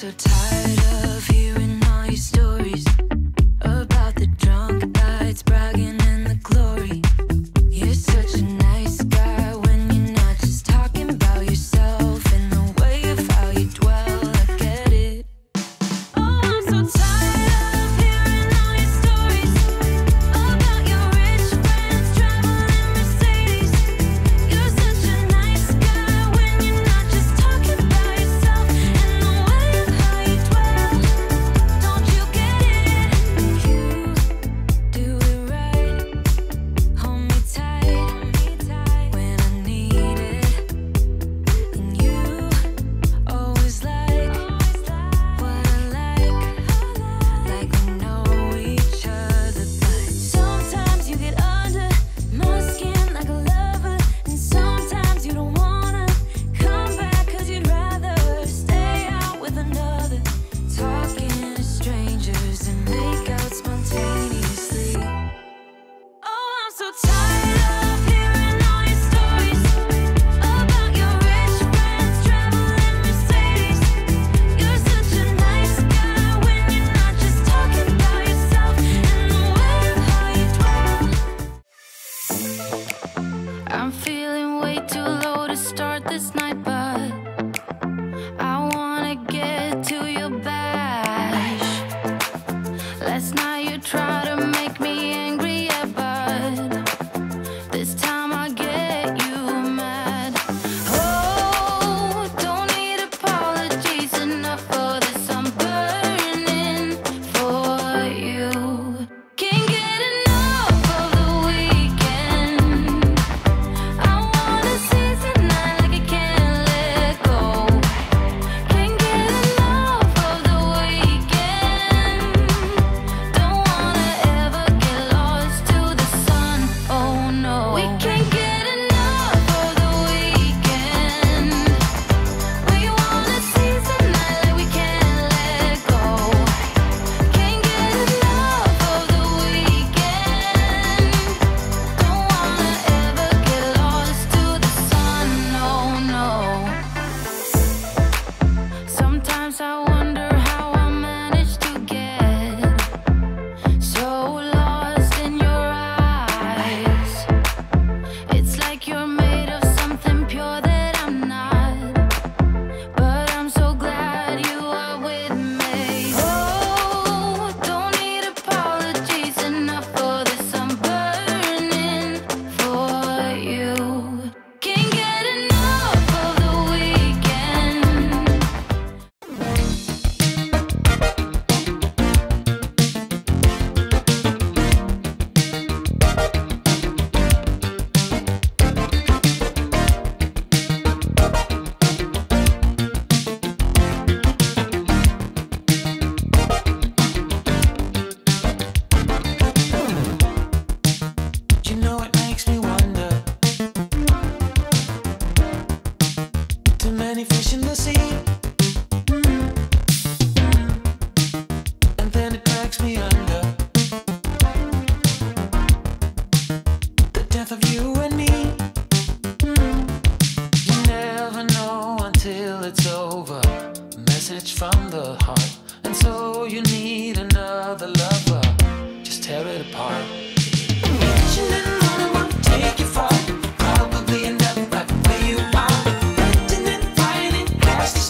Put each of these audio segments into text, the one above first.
so tired of hearing all your stories about the drunk nights, bragging in the glory. You're such a nice guy when you're not just talking about yourself and the way of how you dwell. I get it. Oh, I'm so tired of hearing all your stories about your rich friends traveling Mercedes. You're such a nice guy when you're not just talking about yourself and the way of how you dwell. Don't you get it? You do it right. Hold me tight when I need it. And you always like what I like we know each other. But sometimes you get under my skin like a lover, and sometimes you don't wanna come back 'cause you'd rather stay out with another, talking to strangers and make out spontaneously. Oh, I'm so tired of hearing all your stories about your rich friends traveling Mercedes. You're such a nice guy when you're not just talking about yourself and the way of how you dwell. I'm feeling way too low to start this night, but I wanna get to your bash. Last night you tried to make me angry, yeah, but this time I get you mad. Oh, don't need apologies enough for this. I'm burning for you. Can't get enough of the weekend. I wanna seize the night like I can't let go. Can't get enough of the weekend. Don't wanna ever get lost to the sun. Oh no, we can't get enough of the weekend. We wanna seize the night like we can't let go. Can't get enough of the weekend. Don't wanna ever get lost to the sun. No, no. Sometimes I wonder how I managed to get so lost in your eyes. It's like you're made of something pure that I'm not, but I'm so glad you are with me. Oh, don't need apologies enough for this. I'm burning for you. Can't get enough of the weekend. You know it makes me wonder. Too many fish in the sea. And then it drags me under. The death of you and me. You never know until it's over. Message from the heart. And so you need another lover. Just tear it apart. You didn't wanna take you far. Probably end up right where you are. Waiting and fighting, has to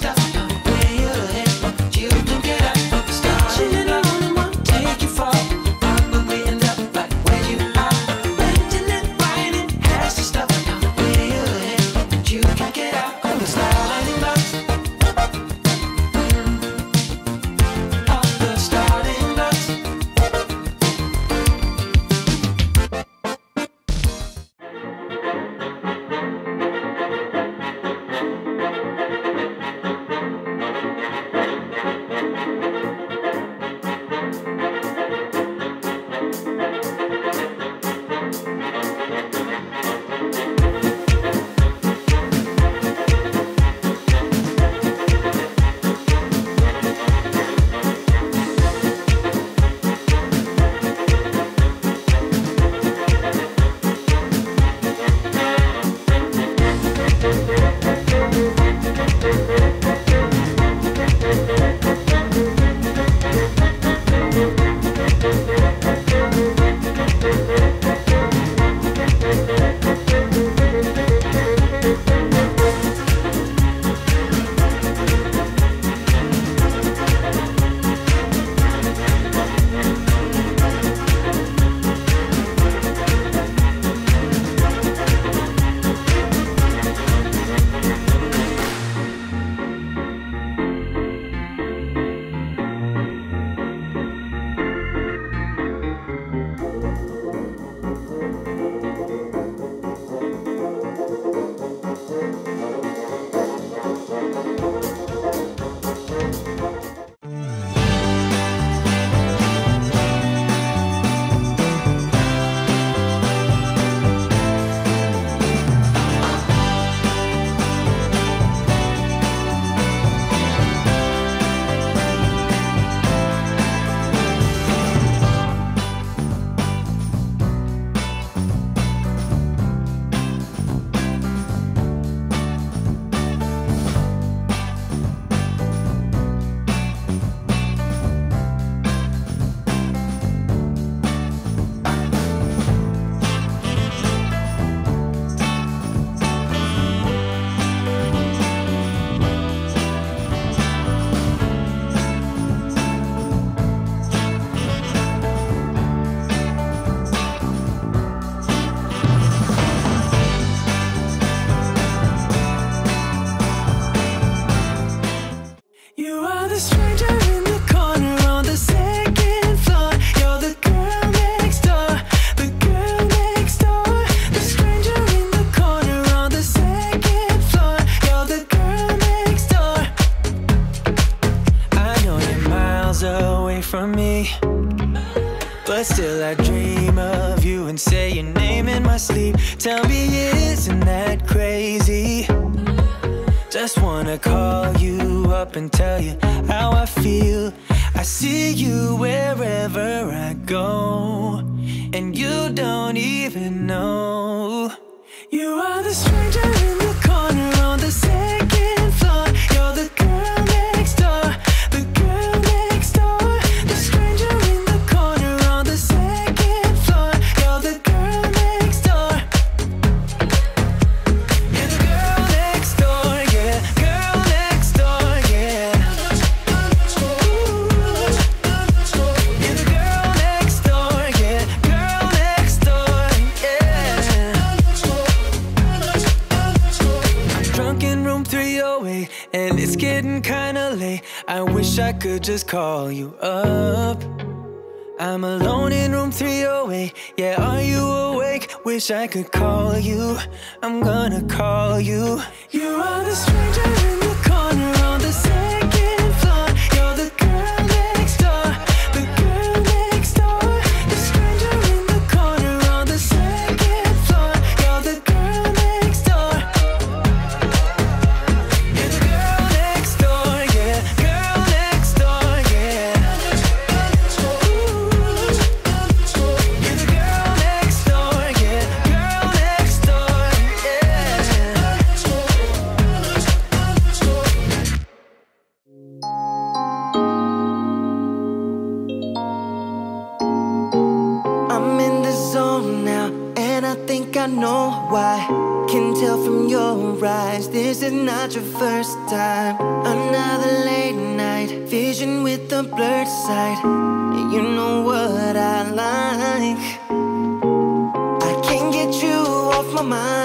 but still I dream of you and say your name in my sleep. Tell me, isn't that crazy? Just wanna call you up and tell you how I feel. I see you wherever I go, and you don't even know. You are the stranger in the corner on the second floor. You're the girl next door, the girl next door. The stranger in the corner on the second floor. You're the girl next door. You're the girl next door, yeah. Girl next door, yeah. You're the girl next door, yeah. Girl next door, yeah. I'm drunk in room 308, and it's getting kinda late. I wish I could just call you up. I'm alone in room 308. Yeah, are you awake? Wish I could call you. I'm gonna call you. You are the stranger in the corner on the second floor. You're the girl next door, the girl next door. The stranger in the corner on the second floor. You're the girl next door. You're the girl next door, yeah. Girl next door, yeah. You're the girl next door, yeah. Girl next door, I'm in the zone now, and I think I know why. Can tell from your eyes, this is not your first time. Another late night, vision with a blurred sight. You know what I like. I can't get you off my mind.